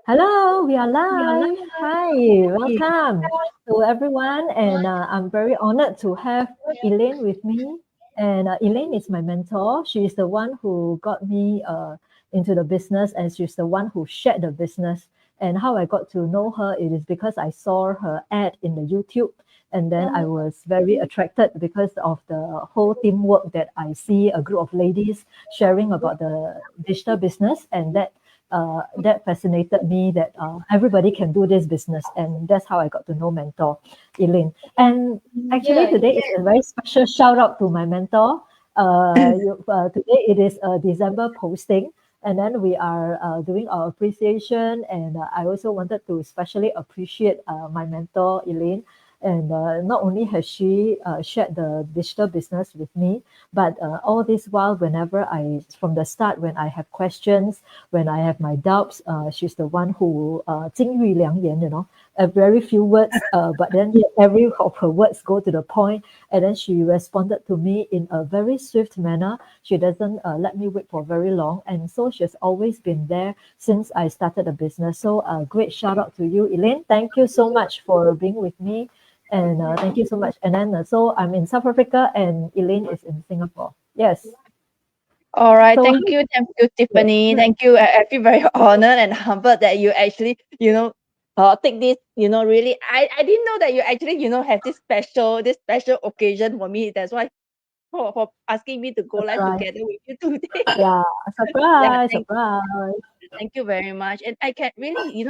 Hello, we are live. Hi, welcome to everyone. And I'm very honored to have Elaine with me. And Elaine is my mentor. She is the one who got me into the business, and she's the one who shared the business. And how I got to know her, it is because I saw her ad in the YouTube. And then I was very attracted because of the whole teamwork that I see a group of ladies sharing about the digital business, and that fascinated me that everybody can do this business, and that's how I got to know mentor Elaine. And actually, Yeah, today is a very special shout out to my mentor. Today it is a December posting, and then we are doing our appreciation. And I also wanted to especially appreciate my mentor Elaine. And not only has she shared the digital business with me, but all this while, from the start, when I have questions, when I have my doubts, she's the one who 金玉良言, very few words, but then every of her words go to the point, and then she responded to me in a very swift manner. She doesn't let me wait for very long, and so she's always been there since I started the business. So a great shout out to you, Elaine. Thank you so much for being with me. And thank you so much. And then, so I'm in South Africa and Elaine is in Singapore. Yes. all right. So, Thank you, yes. Tiffany. Thank you. I feel very honored and humbled that you actually, take this, really. I didn't know that you actually, have this special occasion for me. That's why for asking me to go live Surprise. together with you today. Yeah, Yeah, surprise, surprise. thank you very much. And I can really,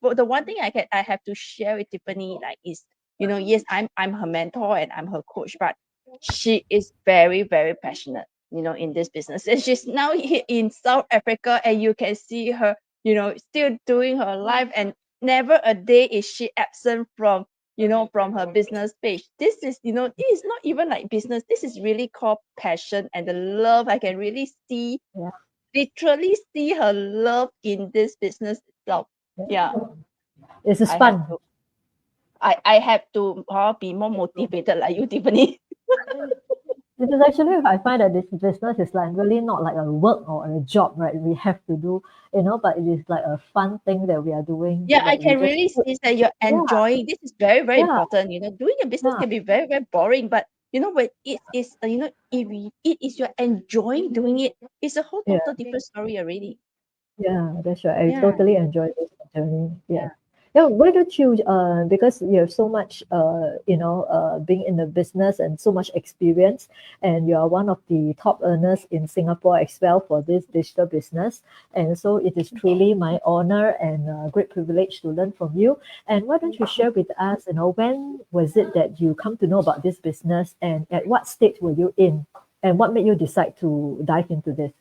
for the one thing I have to share with Tiffany, like is, yes, I'm her mentor and I'm her coach, but she is very, very passionate, in this business. And she's now here in South Africa, and you can see her, still doing her life, and never a day is she absent from from her business page. This is not even like business. This is really called passion and the love. I can really see, Yeah, literally see her love in this business itself. Yeah, this is I have fun. to. I have to be more motivated like you, Tiffany. Because actually, I find that this business is like really not like a work or a job, right? We have to do, but it is like a fun thing that we are doing Yeah, I that we can just really put. see that you're Yeah, enjoying. This is very, very yeah, important. Doing a business yeah, can be very, very boring, but when it is, it is you're enjoying doing it, it's a whole yeah. total different story already. Yeah, that's right. I Yeah, totally enjoy this journey. yeah. Yes. Yeah, why don't you, because you have so much, being in the business and so much experience, and you are one of the top earners in Singapore as well for this digital business. And so it is truly my honor and great privilege to learn from you. And why don't you share with us, when was it that you come to know about this business, and at what stage were you in, and what made you decide to dive into this?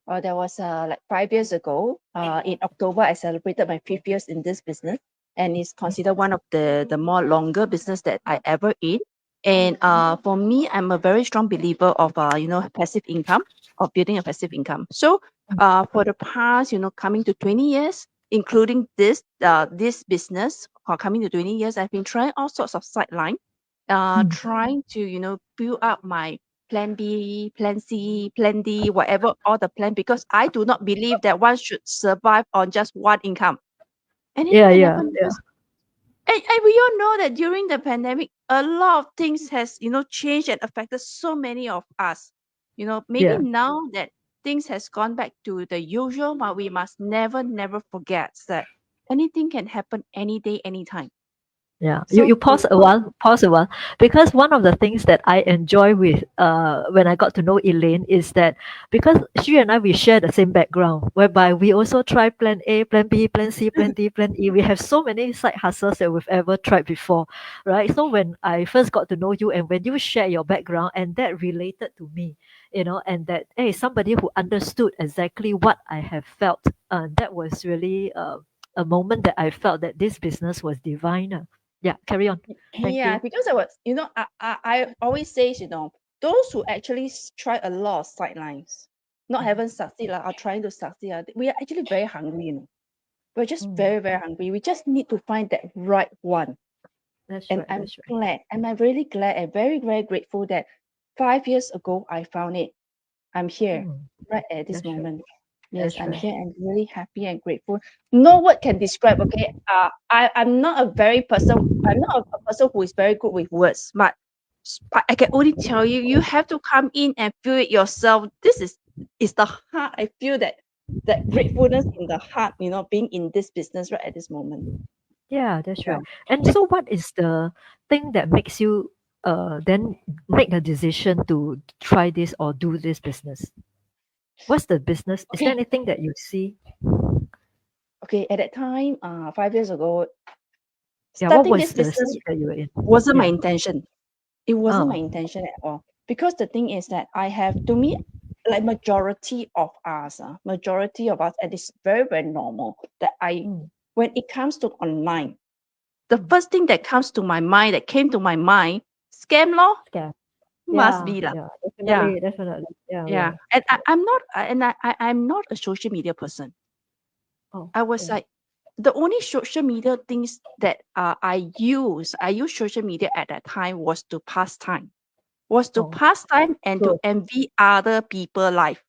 That was like 5 years ago. In October, I celebrated my 5 years in this business, and it's considered one of the more longer business that I ever in. And for me, I'm a very strong believer of passive income, of building a passive income. So for the past coming to 20 years, including this business, coming to 20 years, I've been trying all sorts of sideline, Mm. trying to build up my plan B, plan C, plan D, whatever, all the plan, because I do not believe that one should survive on just one income. Anything Yeah, can yeah, happen yeah, because, and we all know that during the pandemic, a lot of things has, changed and affected so many of us. Maybe yeah. now that things has gone back to the usual, but we must never, never forget that anything can happen any day, anytime. Yeah, you So pause a while, because one of the things that I enjoy with when I got to know Elaine is that because she and I we share the same background, whereby we also try plan A, plan B, plan C, plan D, plan E. We have so many side hustles that we've ever tried before, right? So when I first got to know you and when you share your background and that related to me, and that hey, somebody who understood exactly what I have felt, that was really a moment that I felt that this business was divine. Yeah, carry on. Thank yeah, you. because I was, I always say, those who actually try a lot of sidelines, not haven't succeed, are trying to succeed, we are actually very hungry, We're just Mm, very, very hungry. We just need to find that right one. that's And right. I'm That's right. glad, and I'm really glad and very, very grateful that 5 years ago I found it. I'm here, Mm, right at this that's right. moment. Yes, That's I'm right. here and really happy and grateful. No word can describe. Okay, I'm not a very person. I'm not a person who is very good with words, but I can only tell you, you have to come in and feel it yourself. This is the heart. I feel that gratefulness in the heart. Being in this business right at this moment. Yeah, that's Yeah. right. And so what is the thing that makes you then make the decision to try this or do this business? What's the business? Is there Okay. anything that you see? Okay. At that time, 5 years ago, Yeah, what starting was this the business stage that you were in? wasn't my Yeah. intention. It wasn't my Oh. intention at all. Because the thing is that I have, to me, like majority of us, and it's very, very normal that Mm, when it comes to online, the mm. first thing that came to my mind, scam law, Scam. must Yeah, be lah. yeah, Yeah, definitely, definitely. Yeah, yeah. yeah. And I'm not, I'm not a social media person. Oh, I was yeah. like, the only social media things that I use social media at that time was to Oh, pass time and to good. envy other people life.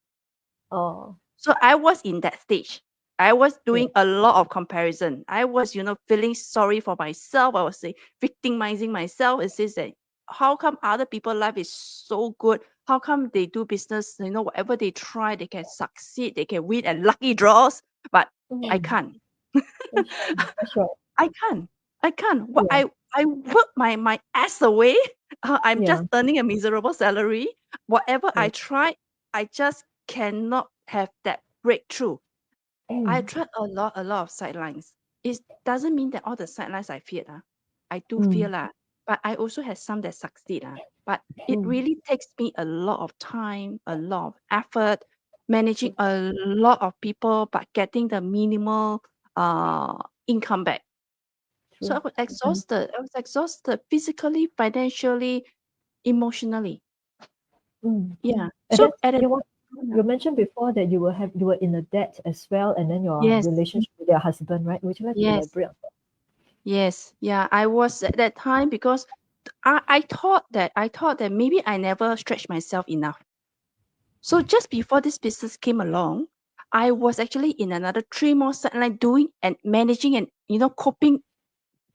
Oh, So I was in that stage. I was yeah. doing a lot of comparison. I was, feeling sorry for myself. I was say victimizing myself. It says that how come other people life is so good? How come they do business? Whatever they try, they can succeed, they can win and lucky draws, but I Mm, can't. that's right. That's right. I can't. I can't. What Yeah, I work my ass away. I'm yeah, just earning a miserable salary. Whatever I yeah. try, I just cannot have that breakthrough. I Mm, tried a lot of sidelines. It doesn't mean that all the sidelines I feared. I do fear mm, lah. But I also have some that succeed. But it mm. really takes me a lot of time, a lot of effort, managing True, a lot of people, but getting the minimal uh income back. So true. And I was exhausted physically, financially, emotionally. mm. Yeah. And then So at a you mentioned before that you were in a debt as well, and then your yes, relationship with your husband, right? Would you like to yes, elaborate on that? yes, yeah. I was at that time because I thought that maybe I never stretched myself enough. So just before this business came along, I was actually in another three more sideline doing and managing and coping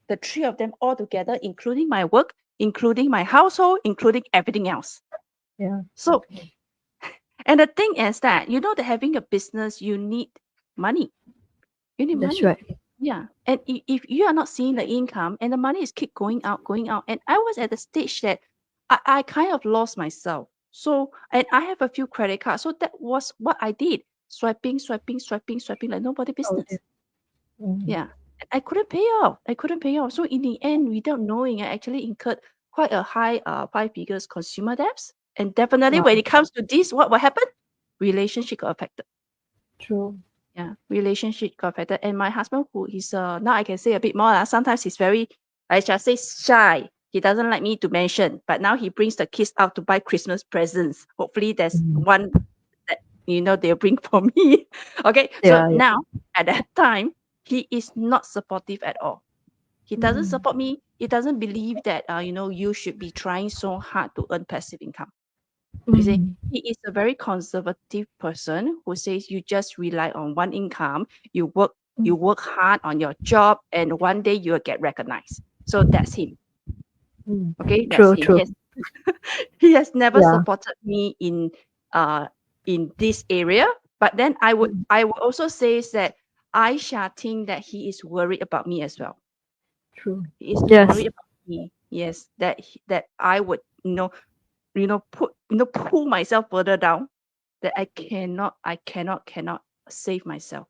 the three of them all together, including my work, including my household, including everything else. Yeah. So Okay. and the thing is that that having a business you need money. You need That's money. right. Yeah. And if you are not seeing the income and the money is keep going out, and I was at the stage that I kind of lost myself. So, and I have a few credit cards. So that was what I did. Swiping like nobody Oh, business. dear. Mm. Yeah. And I couldn't pay off. I couldn't pay off. So in the end, without knowing, I actually incurred quite a high five figures consumer debts. And definitely when Wow. it comes to this, what happened? Relationship got affected. True. Yeah, relationship got affected. And my husband, who is now I can say a bit more. Sometimes he's very, I shall say, shy. He doesn't like me to mention, but now he brings the kids out to buy Christmas presents. Hopefully, there's Mm. one that they'll bring for me. Okay, so Yeah, yeah. now at that time, he is not supportive at all. He doesn't Mm. support me. He doesn't believe that you should be trying so hard to earn passive income. You see, Mm. he is a very conservative person who says you just rely on one income, you work Mm. you work hard on your job, and one day you'll get recognized. So that's him. Mm. Okay, that's True, him. true. He has never Yeah. supported me uh in this area. But then Mm. I would also say that I shall think that he is worried about me as well. True. He is Yes. worried about me. Yes, that I would pull myself further down, that I cannot save myself.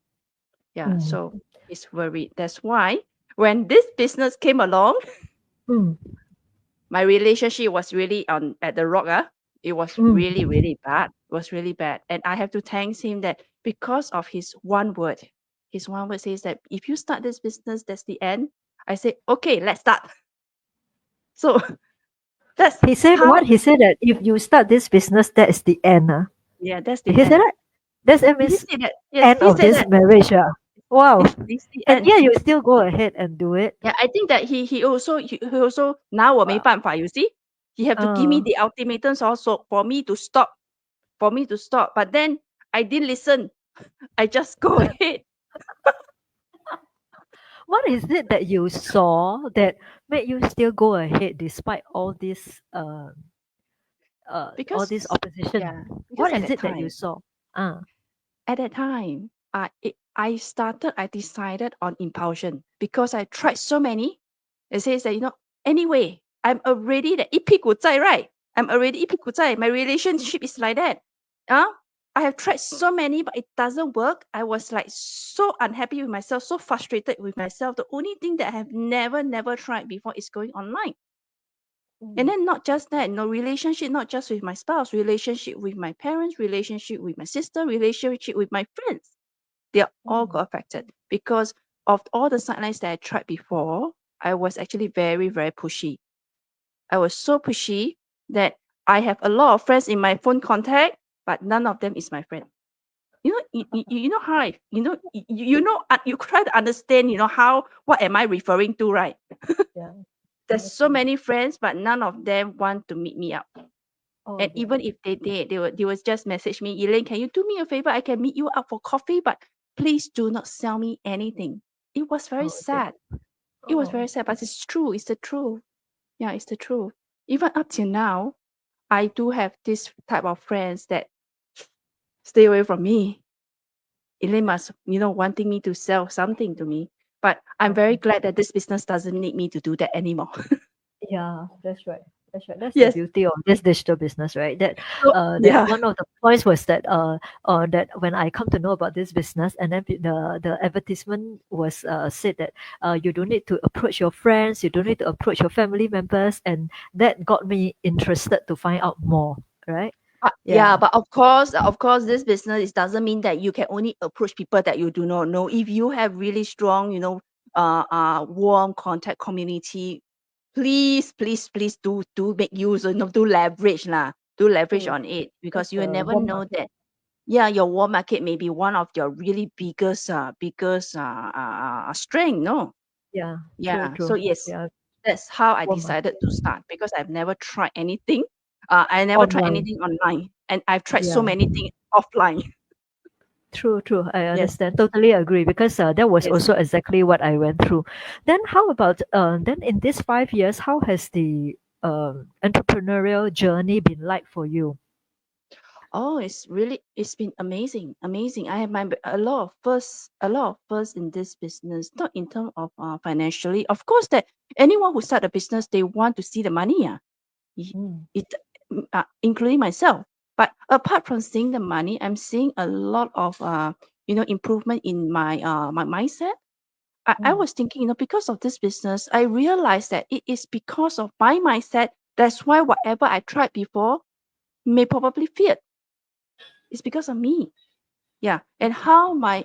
Yeah, Mm. so he's worried. That's why when this business came along, Mm. my relationship was really on at the rock. It was really, Mm. really bad. It was really bad. And I have to thank him that because of his one word says that if you start this business, that's the end. I said, okay, let's start. So that's He said how, what? He said that if you start this business, that is the end. yeah, that's the He said end. that? That He means said that. Yes, end he of said this that. marriage. Wow. It's the And end. yeah, you still go ahead and do it. Yeah, I think that he also 拿我没办法 you see, he have to give me Uh, the ultimatums also for me to stop, But then I didn't listen. I just go ahead What is it that you saw that made you still go ahead despite all this because opposition? yeah, because What is it that you saw? Ah, at that time, I decided on impulsion because I tried so many. It says that, anyway, I'm already the 一屁股债, right? I'm already 一屁股债. My relationship is like that. Uh, I have tried so many, but it doesn't work. I was like so unhappy with myself, so frustrated with myself. The only thing that I have never tried before is going online. And mm, then not just that, no relationship, not just with my spouse, relationship with my parents, relationship with my sister, relationship with my friends. They are all mm, got affected because of all the sidelines that I tried before. I was actually very, very pushy. I was so pushy that I have a lot of friends in my phone contact, but none of them is my friend. You know how you try to understand, how what am I referring to, right? yeah, There's so understand. many friends, but none of them want to meet me up. Oh And dear. even if they did, they would just message me, Elaine, can you do me a favor? I can meet you up for coffee, but please do not sell me anything. It was very Oh dear. sad. It was Oh, very sad, but it's true. It's the truth. Yeah, it's the truth. Even up till now, I do have this type of friends that stay away from me. Elaine must, wanting me to sell something to me. But I'm very okay. glad that this business doesn't need me to do that anymore. Yeah, that's right. That's right. That's the Yes. beauty of this digital business, right? That So that yeah. one of the points was that when I come to know about this business, and then the advertisement was said that you don't need to approach your friends, you don't need to approach your family members, and that got me interested to find out more, right? Yeah, Yeah. but of course, this business it doesn't mean that you can only approach people that you do not know. If you have really strong, warm contact community, please do make use, do leverage lah, do leverage So on it that's because you will the never warm know market. that. Yeah, your warm market may be one of your really biggest strength. No, Yeah, true, yeah. So true. yes, Yeah, that's how I warm decided market. to start because I've never tried anything. I never tried Online. anything online, and I've tried so Yeah. many things offline. True, true. I Yes, understand. Totally agree because that was yes. also exactly what I went through. Then how about then in these 5 years, how has the entrepreneurial journey been like for you? Oh, it's been amazing, amazing. I have a lot of firsts in this business, not in terms of financially. Of course, that anyone who start a business, they want to see the money. Yeah, Y- Mm, it, including myself. But apart from seeing the money, I'm seeing a lot of improvement in my mindset. I mm, was thinking, because of this business, I realized that it is because of my mindset. That's why whatever I tried before may probably fail. It's because of me. Yeah. And how my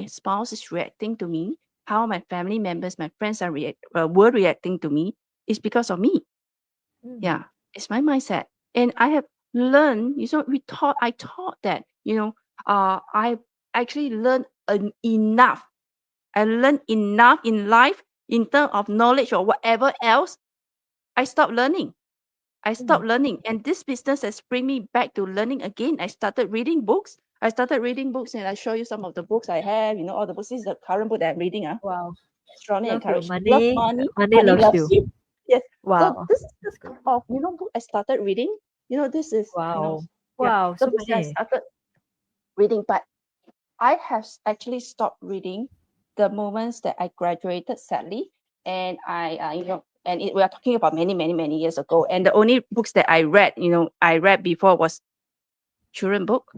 spouse is reacting to me, how my family members, my friends were reacting to me is because of me. mm, Yeah. It's my mindset. And I have learned, I taught that, I actually learned enough. I learned enough in life in terms of knowledge or whatever else. I stopped learning. I stopped mm. learning, and this business has bring me back to learning again. I started reading books. And I show you some of the books I have. All the books. This is the current book that I'm reading. Wow. Strongly Love you. encourage. Love money. Money Money loves loves you. you. Yes. So Wow. this is the That's good. kind of book I started reading. This is Wow. yeah, Wow. the So books that I many. started reading, but I have actually stopped reading the moments that I graduated, sadly, and we are talking about many, many, many years ago. And the only books that I read before was children book.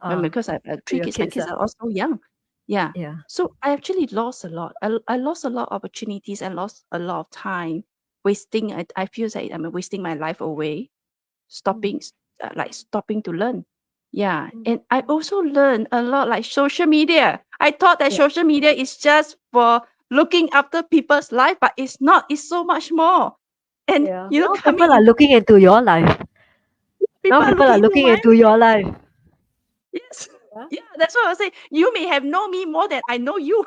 Ah, Because I have to three your kids. My kids, kids are also young. Yeah. yeah. So I actually lost a lot. I lost a lot of opportunities. I lost a lot of time wasting. I feel like I'm wasting my life away Mm, stopping to learn. Yeah. mm, And I also learned a lot like social media. I thought that yeah. social media is just for looking after people's life, but it's not. It's so much more. And Yeah. Now coming people are in, looking into your life. Now people are people are looking into looking my into your life. yes. Yeah. Yeah, that's what I was saying. You may have known me more than I know you.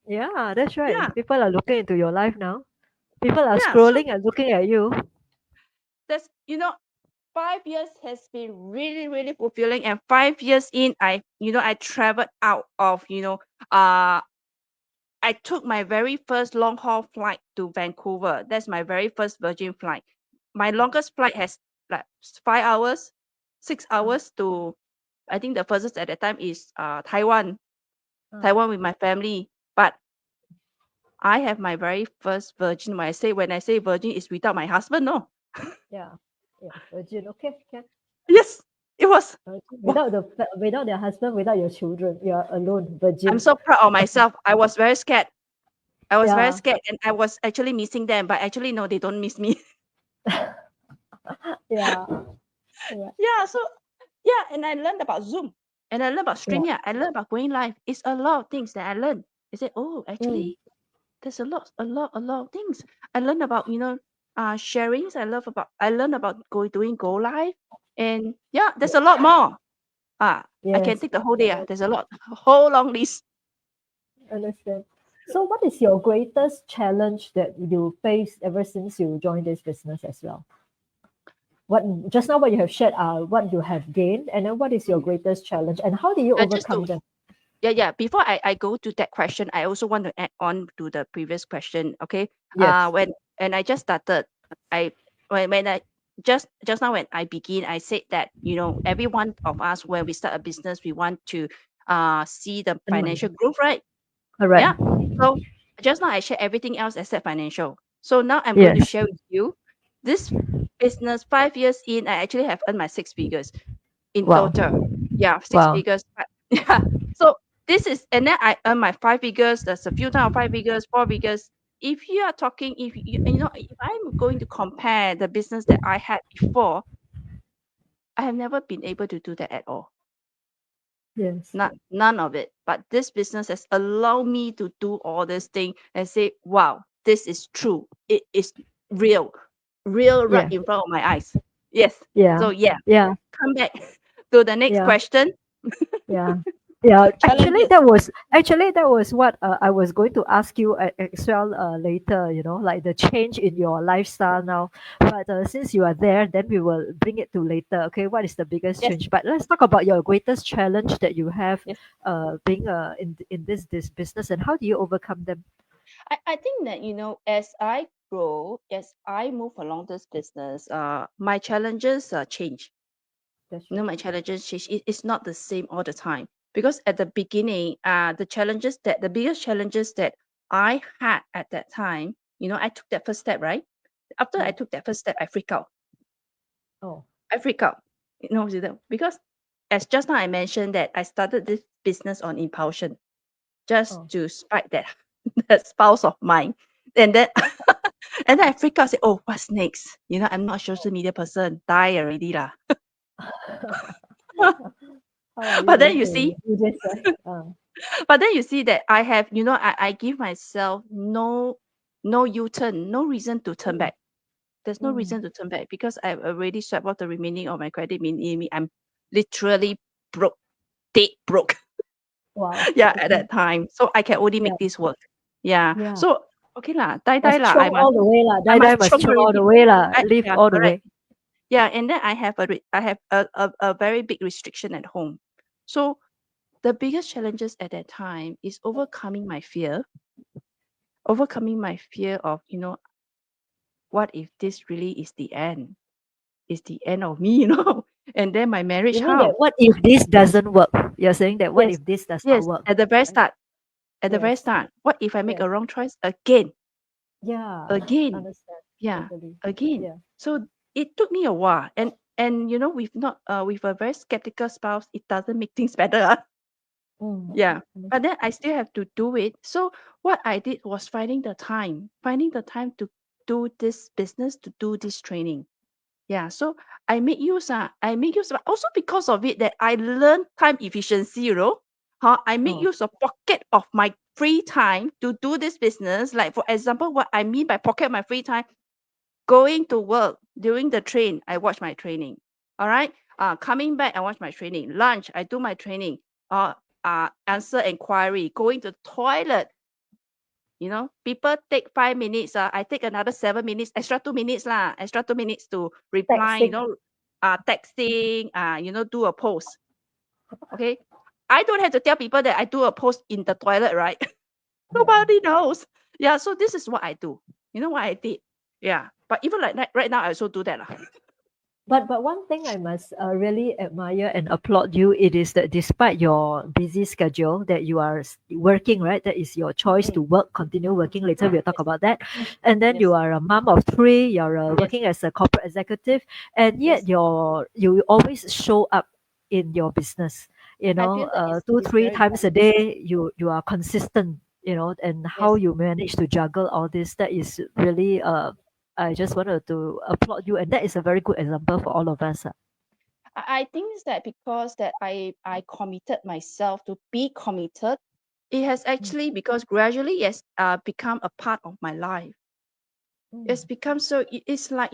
Yeah, that's Yeah. right. People are looking into your life now. People are Yeah. So scrolling and looking at you. that's 5 years has been really, really fulfilling. And 5 years in, I traveled out of, I took my very first long haul flight to Vancouver. That's my very first Virgin flight. My longest flight has like 5 hours, 6 hours to, I think the furthest at that time is Taiwan, Taiwan with my family. But I have my very first Virgin. When I say Virgin, is without my husband. No, Yeah. Virgin. Okay. yes, it was. Wow, Without their husband, without your children, you are alone, I'm virgin. so proud of myself. I was very scared. I was very Yeah. scared, and I was actually missing them. But actually, no, they don't miss me. Yeah. Yeah. Yeah, so yeah, and I learned about Zoom, and I learned about Yeah. StreamYard. I learned about going live. It's a lot of things that I learned. I said, oh, Mm. actually, there's a lot of things. I learned about, sharings. I learned about doing go live, and yeah, there's a lot more. I can Yes. take the whole day. There's a lot, a whole long list. Understand. So, what is your greatest challenge that you faced ever since you joined this business as well? What just now what you have shared are what you have gained, and then what is your Mm. greatest challenge, and how do you Just to overcome them? Yeah. Before I go to that question, I also want to add on to the previous question. Okay. Yes. When I just started, I when I just now when I begin, I said that every one of us when we start a business, we want to see the And money. financial growth, right? Correct. Yeah. So just now I share everything else except financial. So now I'm going to Yes. share with you this business. 5 years in, I actually have earned my six figures in Wow. total. Yeah, six Wow. figures. But yeah. So this is, and then I earn my five figures. There's a few time of five figures, four figures. If you are talking, if I'm going to compare the business that I had before, I have never been able to do that at all. Yes. None of it. But this business has allowed me to do all this thing and say, wow, this is true. It is real, real right Yeah. in front of my eyes. Yes. Yeah. So yeah, Yeah. come back to the next Yeah. question. Yeah. Yeah, Challenges. actually that was what I was going to ask you as well later, like the change in your lifestyle now. But since you are there, then we will bring it to later. Okay, what is the biggest Yes. change? But let's talk about your greatest challenge that you have Yes. being in this business, and how do you overcome them? I think that, as I grow, as I move along this business, my challenges change. That's right. My challenges change. It's not the same all the time. Because at the beginning, the biggest challenges that I had at that time, I took that first step, right? After I Yeah. took that first step, I freak out. Oh. I freak out. Because as just now I mentioned that I started this business on impulsion, just Oh. to spite that that spouse of mine. And then and then I freak out, say, oh, what's next? I'm not a social media person. Die already lah. How are you But then going you to see, do this? that I have, I give myself no U-turn, no reason to turn Mm, back. There's no mm. reason to turn back because I've already swept off the remaining of my credit. Meaning I'm literally broke, dead broke. Wow. Yeah, at Okay. that time. So I can only Yeah. make this work. Yeah. Yeah. So okay lah, die die Must lah. chiong all the way lah. I Die die must must chunk chiong all already. the way lah. Live Yeah, all the correct. way. Yeah, and then I have a very big restriction at home. So the biggest challenges at that time is overcoming my fear of, what if this really is the end? Is the end of me, And then my marriage, You mean that how? what if this doesn't work? You're saying that what Yes, if this does not yes, work? at the very Right? start. At the very Yes. start. What if I make Yes. a wrong choice again? Yeah. Again. Understand. Yeah, Totally. again. Yeah. So it took me a while. And with not with a very skeptical spouse, it doesn't make things better. Yeah. But Understand. then I still have to do it. So what I did was finding the time to do this business, to do this training. Yeah. So I make use, but also because of it that I learned time efficiency, I make Oh. use of pocket of my free time to do this business. Like for example, what I mean by pocket my free time, going to work during the train, I watch my training. All right. Coming back, I watch my training. Lunch, I do my training. Uh, Answer inquiry. Going to the toilet. People take 5 minutes. I take another 7 minutes, extra 2 minutes lah, extra 2 minutes to reply. Texting. texting, do a post. Okay. I don't have to tell people that I do a post in the toilet, right? Yeah. Nobody knows. Yeah. So this is what I do. You know what I did? Yeah. But even like right now, I also do that. But one thing I must really admire and applaud you, it is that despite your busy schedule, that you are working, right? That is your choice to work, continue working. Later we'll talk Yes. about that. And then you Yes. are a mom of three. You're Yes. working as a corporate executive, and Yes. yet you always show up in your business. I feel that Two, it's three very times a important. day. You are consistent. And how Yes. you manage to juggle all this. That is really I just wanted to applaud you, and that is a very good example for all of us. I think it's that because that I committed myself to be committed, it has Mm, actually because gradually it's become a part of my life. It's mm, become so it's like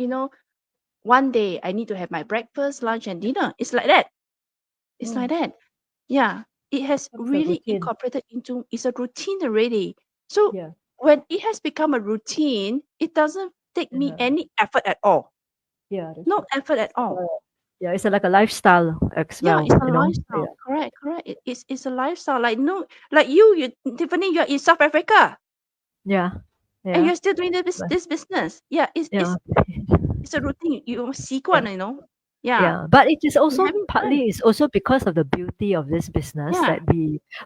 one day I need to have my breakfast, lunch, and dinner. It's like that. It's like mm. that. Yeah. It has Becomes a really routine. incorporated into it's a routine already. So Yeah. when it has become a routine, it doesn't take me Yeah. any effort at all. Yeah, that's No right. effort at It's like all. it's like a lifestyle as Yeah, well, it's a Yeah. lifestyle. Correct, correct. It's a lifestyle. Like no, like Tiffany, you're in South Africa Yeah. and Yeah. you're still doing Right. this business. Yeah, Yeah. it's a routine. You Yeah. 习惯, Yeah, Yeah, but it is you're also having fun. partly it's also because of the beauty of this business Yeah, that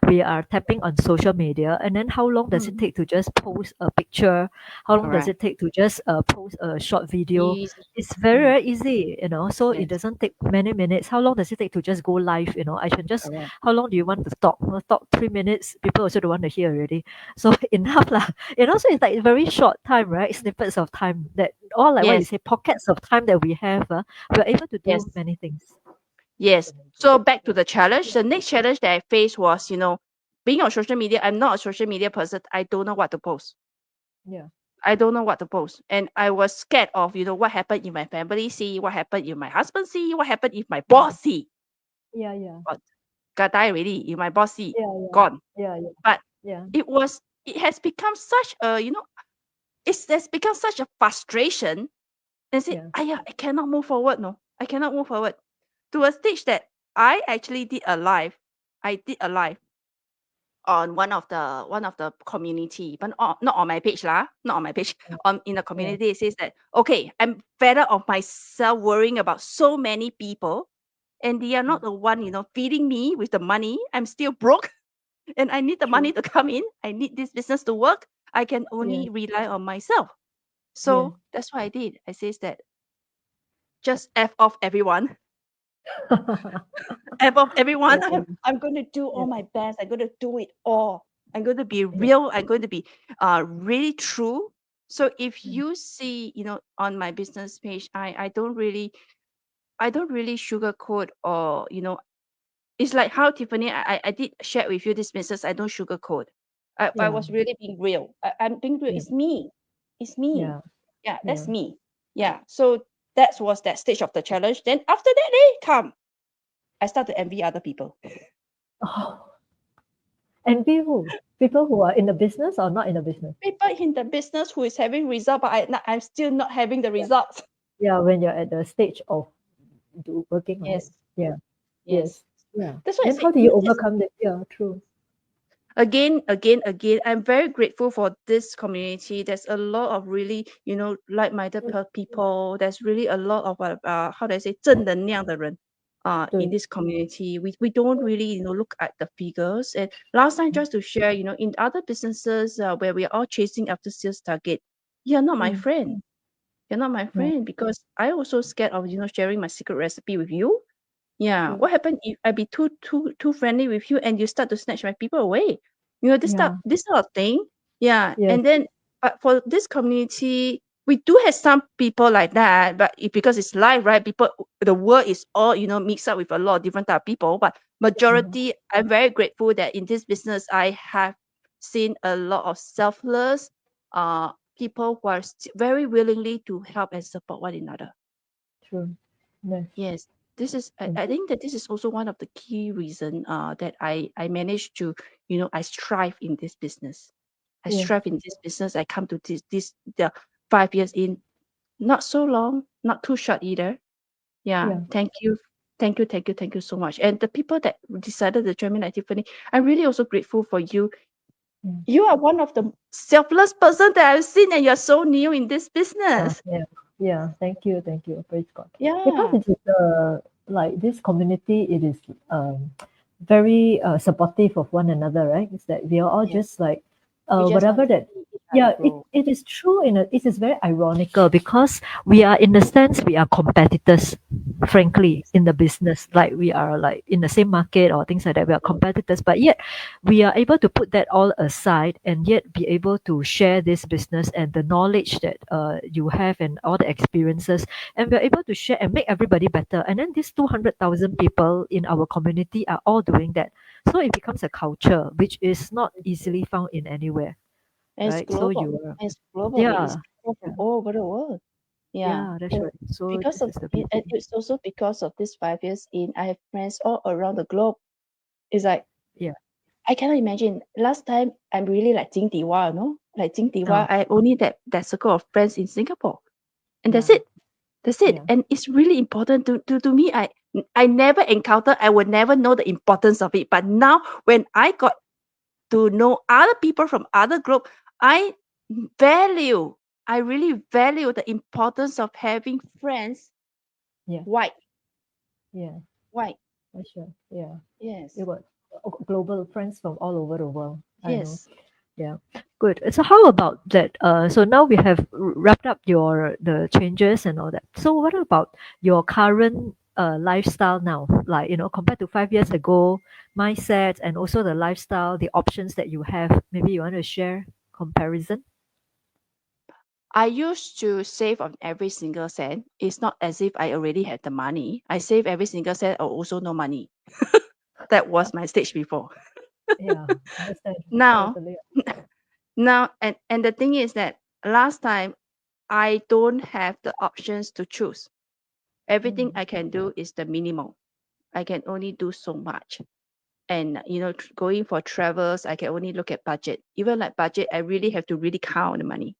we are tapping on social media, and then how long does it mm, take to just post a picture? How long does correct. it take to just post a short video? Easy. It's very, Mm, very easy, so it yes, doesn't take many minutes. How long does it take to just go live? I can just, correct. how long do you want to talk? Talk 3 minutes, people also don't want to hear already. So enough lah. So it's like very short time, right? Snippets of time that all like what you Yes, say, pockets of time that we have. We're able to do yes, many things. That's yes. amazing. So back to the challenge. The next challenge that I faced was, being on social media. I'm not a social media person. I don't know what to post. Yeah. I don't know what to post. And I was scared of, what happened if my family see, what happened if my husband see, what happened if my Mm. boss see. Yeah, yeah. God, God die already. If my boss see, Yeah, yeah. gone. Yeah, yeah. But Yeah. it has become such a, it has become such a frustration. And say, Yeah. I cannot move forward. No, I cannot move forward to a stage that I actually did a live. I did a live on one of the community, but not on my page lah, not on my page. Yeah. On in the Yeah. community, it says that okay, I'm fed up of myself worrying about so many people, and they are Yeah. not the one feeding me with the money. I'm still broke, and I need the True. money to come in. I need this business to work. I can Yeah. only rely on myself. Yeah. So that's what I did. I says that just f off everyone. Above everyone, Yeah. I'm going to do Yeah. all my best. I'm going to do it all. I'm going to be Yeah. real. I'm going to be really true. So if Mm. you see, on my business page, I don't really sugarcoat or it's like how Tiffany I did share with you this business. I don't sugarcoat. I Yeah. was really being real. I'm being real. Yeah. It's me. It's me. Yeah. Yeah, Yeah. that's me. Yeah. So that was that stage of the challenge. Then after that, they come. I start to envy other people. Oh. And people who are in the business or not in the business. People in the business who is having result, but I'm still not having the Yeah. results. Yeah. When you're at the stage of working on it. Yes, Yeah. yes. Yes. Yeah. That's why I Then say, how do you overcome that? Yeah. True. again, again, again. I'm very grateful for this community. There's a lot of really, like-minded Mm. people. There's really a lot of how do I say 正能量的人 in 对。this community. We don't really, look at the figures. And last time, just to share, in other businesses where we are all chasing after sales target, you're not my Mm. friend. You're not my Yeah. friend because I also scared of sharing my secret recipe with you. Yeah. True. What happened if I be too friendly with you and you start to snatch my people away? Yeah. This sort of thing. Yeah. Yes. And then but for this community, we do have some people like that, but because it's live, right? People the world is all, mixed up with a lot of different type of people. But Mhm. majority, I'm very grateful that in this business I have seen a lot of selfless people who are very willingly to help and support one another. True. Yes. Yes, this is. I, Mm. I think that this is also one of the key reason that I managed to I strive in this business. I Yes. strive in this business. I come to this the 5 years in, not so long, not too short either. Yeah, Yeah. thank you so much. And the people that decided to join me, like Tiffany, I'm really also grateful for you. Mm. You are one of the selfless person that I've seen, and you're so new in this Yeah, business. yeah, yeah. Thank you. Praise God. Because Yeah, it is like this community, it is very supportive of one another, right? It's that we are all yeah. just like We just want whatever to that. see each other Yeah, grow. it is true. It is very ironical because we are in the sense we are competitors, frankly, Yes, in the business. Like we are like in the same market or things like that. We are yes, competitors, but yet we are able to put that all aside and yet be able to share this business and the knowledge that you have and all the experiences, and we're able to share and make everybody better. And then these 200,000 people in our community are all doing that, so it becomes a culture which is not easily found in anywhere, and it's right? So global. you are, It's globally. It's yeah, people from yeah, all over the world. Yeah, yeah, that's and right. So because this of is the it, beauty. and it's also because of this 5 years in. I have friends all around the globe. It's like Yeah. I cannot imagine. Last time I'm really like Jing Diwa, you know, like Jing Diwa. Oh, I only that circle of friends in Singapore, and that's yeah, it. That's it. yeah. And it's really important to me. I never encounter. I would never know the importance of it. But now when I got to know other people from other group, I value. I really value the importance of having friends. Yeah, White, yeah, white. for sure. Yeah, you Yes, got global friends from all over the world. I know. yes. Yeah, good. So how about that? So now we have wrapped up your the changes and all that. So what about your current lifestyle now? Like, compared to 5 years ago, mindset and also the lifestyle, the options that you have. Maybe you want to share comparison? I used to save on every single cent. It's not as if I already had the money. I save every single cent or also no money. That was my stage before. Yeah, understand. Now, Totally. now, and the thing is that last time I don't have the options to choose. Everything Mm, I can do is the minimal. I can only do so much. And going for travels, I can only look at budget. Even like budget, I really have to really count the money.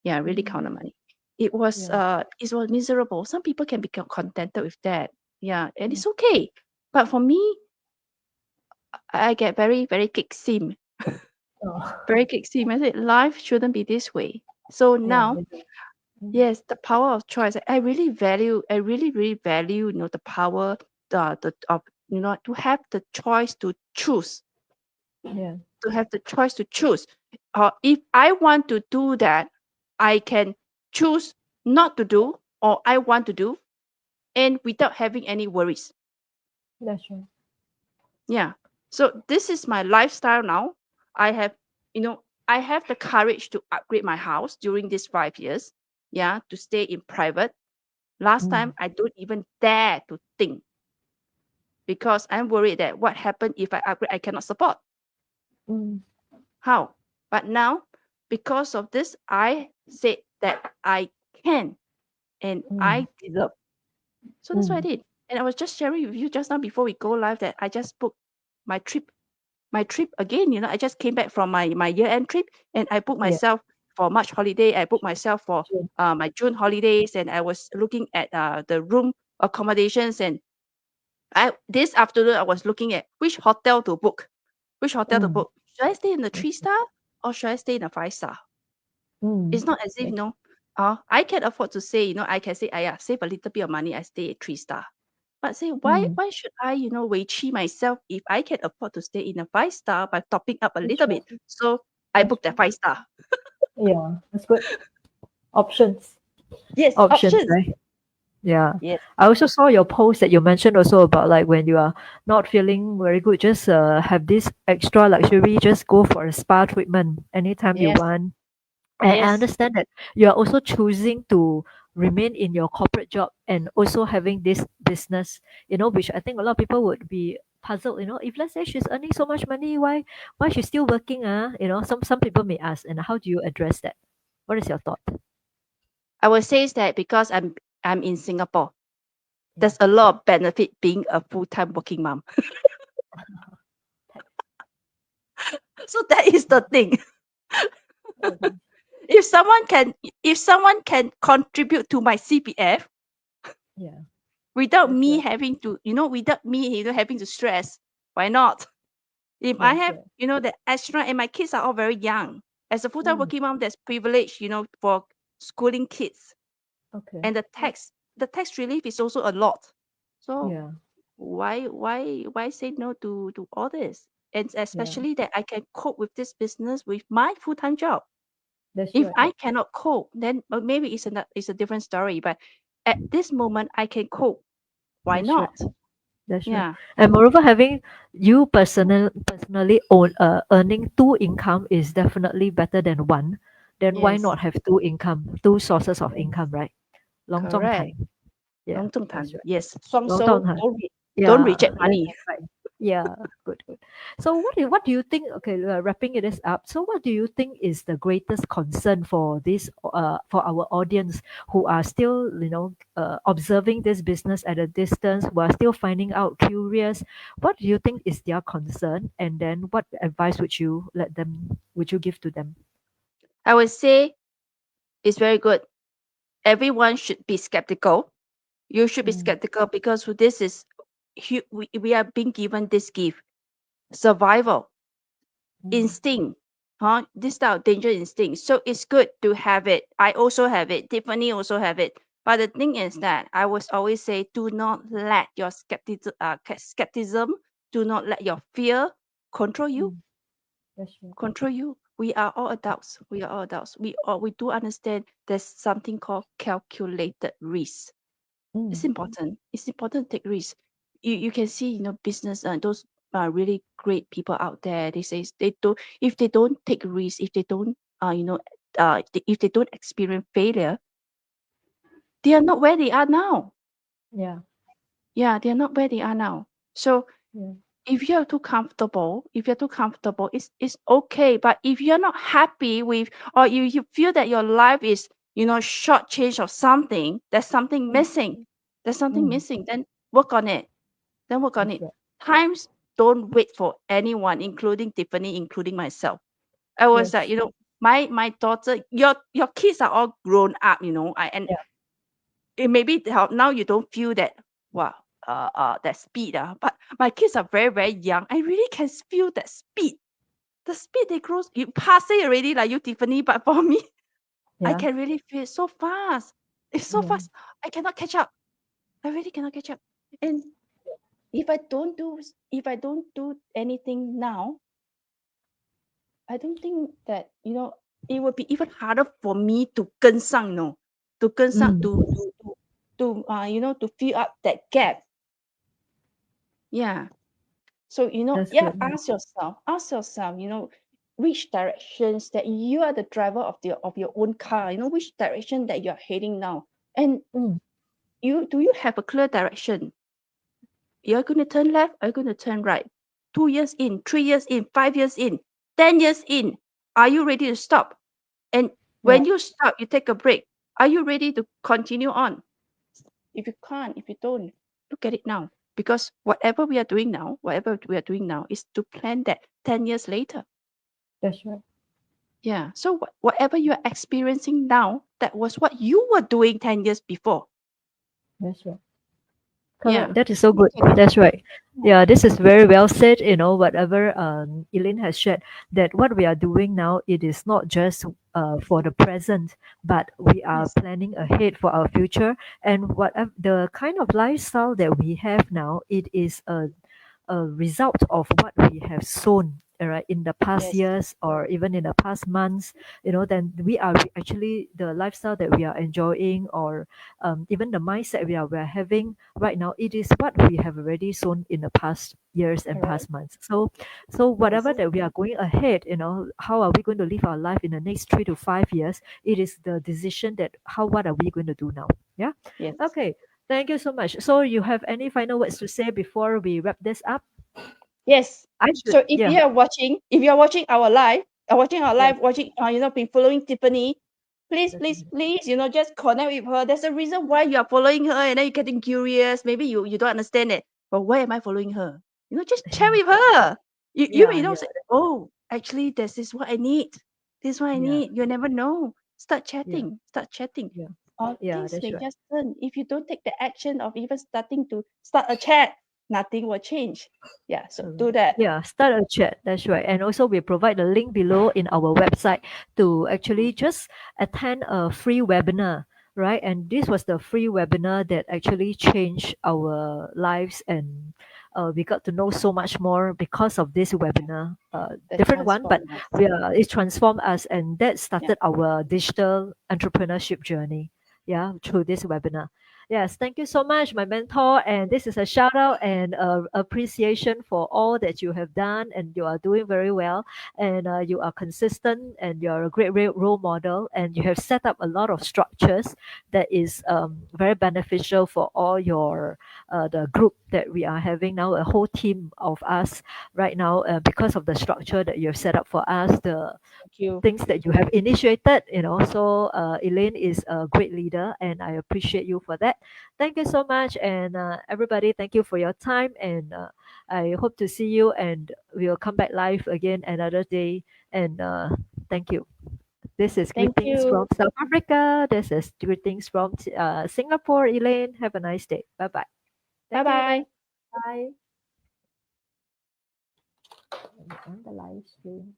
Yeah, really mm, count the money. It was miserable. Some people can be contented with that. Yeah, and yeah. it's okay. But for me, I get very, very kick sim. Oh, Very kick sim. I said life shouldn't be this way. So yeah. now, It is. Mm, yes, the power of choice. I really value, I really, really value, the power, the of to have the choice to choose, yeah. to have the choice to choose. If I want to do that, I can choose not to do, or I want to do, and without having any worries. That's right. Yeah. So this is my lifestyle now. I have, I have the courage to upgrade my house during these 5 years. Yeah, to stay in private. Last Mm, time I don't even dare to think because I'm worried that what happened if I upgrade, I cannot support. mm, How? But now, because of this, I said that I can and mm, I deserve. So that's what I mm. did. And I was just sharing with you just now before we go live that I just booked my trip. My trip again, I just came back from my year-end trip and I booked Yeah. myself for March holiday. I booked myself for Sure. my June holidays, and I was looking at the room accommodations. And this afternoon I was looking at which hotel to book. Which hotel to Mm, book? Should I stay in the 3 star or should I stay in a 5 star? mm. It's not as if, I can afford to say, I can say, yeah, save a little bit of money, I stay at 3 star. But say, why Mm, why should I, wei chi myself if I can afford to stay in a 5 star by topping up a that's little right. bit? So I That's booked that right. 5 star. Yeah, that's good. Options. Yes, Options, options. right? Yeah. Yes, I also saw your post that you mentioned also about like when you are not feeling very good, just have this extra luxury, just go for a spa treatment anytime you yes, want. And I yes. understand that you are also choosing to remain in your corporate job and also having this business, which I think a lot of people would be puzzled, if let's say she's earning so much money, why she's still working, some people may ask, and how do you address that? What is your thought? I will say is that because I'm in Singapore, Yeah. there's a lot of benefit being a full-time working mom. Tax. So that is the thing. Okay. If someone can if someone can contribute to my CPF, Yeah. without That's me right. having to, without me, having to stress. Why not? If I That's have, right. the extra, and my kids are all very young. As a full-time Mm, working mom, there's privilege, for schooling kids. okay. And the tax relief is also a lot. So Yeah. why say no to all this? And Yeah. especially that I can cope with this business with my full-time job. That's If right. I cannot cope, then maybe it's a different story. But at this moment, I can cope. Why That's right. not? That's right. Yeah. And moreover, having you personally earning two income is definitely better than one. Then why Yes. not have two income, two sources of Yes. income, right? Long zong Correct. tan. Yeah, Long term that's time. right. Yes. Song Long so zong tan. don't Yeah, reject left money. and right. Yeah, good, good. So what do you think? Okay, wrapping this up. So what do you think is the greatest concern for this for our audience who are still observing this business at a distance, who are still finding out curious? What do you think is their concern? And then what advice would you give to them? I would say it's very good. Everyone should be skeptical. You should be Mm, skeptical because this is we are being given this gift, survival mm, instinct, huh? This type of danger instinct. So it's good to have it. I also have it. Tiffany also have it. But the thing is that I was always say, do not let your skepticism, do not let your fear control you. mm, that's right. Control you. We are all adults. We are all adults. We do understand there's something called calculated risk. It's Mm, important. It's important to take risks. You can see, business those really great people out there. They say they don't if they don't take risks, if they don't if they don't experience failure, they are not where they are now. yeah, Yeah, they are not where they are now. So yeah. if you're too comfortable, it's okay. But if you're not happy with, or you feel that your life is, short change of something, Mm, there's something mm, missing, then work on it. Then work on that's it. right. Times don't wait for anyone, including Tiffany, including myself. I was like, Yes. my daughter, your kids are all grown up, and Yeah. it maybe now you don't feel that, wow, that speed, but my kids are very, very young. I really can feel that speed. The speed they grow, you pass it already, like you, Tiffany, but for me, I Yeah. can really feel it so fast. It's so Yeah. fast. I cannot catch up. I really cannot catch up. And if I don't do anything now, I don't think that, it would be even harder for me to 跟上, to 跟上, Mm, to fill up that gap. Yeah. So, that's yeah, good. ask yourself, which directions that you are the driver of your own car, which direction that you're heading now. And Mm, do you have a clear direction? You're going to turn left, are you going to turn right? 2 years in, 3 years in, 5 years in, 10 years in. Are you ready to stop? And yeah, when you stop, you take a break. Are you ready to continue on? If you can't, if you don't, look at it now. Because whatever we are doing now is to plan that 10 years later. that's right. Yeah. So whatever you are experiencing now, that was what you were doing 10 years before. That's right. Correct. Yeah. That is so Look good. at it. That's right. Yeah. Yeah, this is very well said. Whatever Elaine has shared, that what we are doing now, it is not just for the present, but we are Yes. planning ahead for our future. And whatever the kind of lifestyle that we have now, it is a result of what we have sown, right, in the past Yes. years or even in the past months. Then we are actually the lifestyle that we are enjoying, or even the mindset we are having right now, it is what we have already sown in the past years and Correct. past months. So Yes. whatever that we are going ahead, how are we going to live our life in the next 3 to 5 years? It is the decision that how what are we going to do now. Yeah. Yes. Okay. Thank you so much. So you have any final words to say before we wrap this up? Yes. I should. So if Yeah. you are watching, if you are watching our live, Yes. been following Tiffany, please, That's please, right. please, just connect with her. There's a reason why you are following her, and then you're getting curious. Maybe you don't understand it, but why am I following her? Just chat with her. You Yeah. know, Yeah. say, oh, actually, this is what I need. This is what I Yeah. need. You never know. Start Yeah. chatting. Start chatting. Yeah. Or Yeah, things that's may right. just turn. If you don't take the action of even starting to start a chat, nothing will change. Yeah, so do Correct. that. Yeah, start a chat. That's right. And also, we provide a link below in our website to actually just attend a free webinar, right? And this was the free webinar that actually changed our lives, and we got to know so much more because of this webinar. That Different one, but transform us. it transformed us, and that Yeah. started our digital entrepreneurship journey. Yeah, through this webinar. Yes, thank you so much, my mentor. And this is a shout out and appreciation for all that you have done, and you are doing very well. And you are consistent, and you're a great role model. And you have set up a lot of structures that is very beneficial for all your the group that we are having now, a whole team of us right now, because of the structure that you have set up for us. The Thank you. things that you have initiated, so Elaine is a great leader, and I appreciate you for that. Thank you so much. And everybody, thank you for your time, and I hope to see you, and we'll come back live again another day. And thank you. This is Thank greetings you. from South Africa. This is greetings from Singapore. Elaine, have a nice day. Bye bye. Bye Thank you, Elaine. bye. Bye. Let me end the live stream.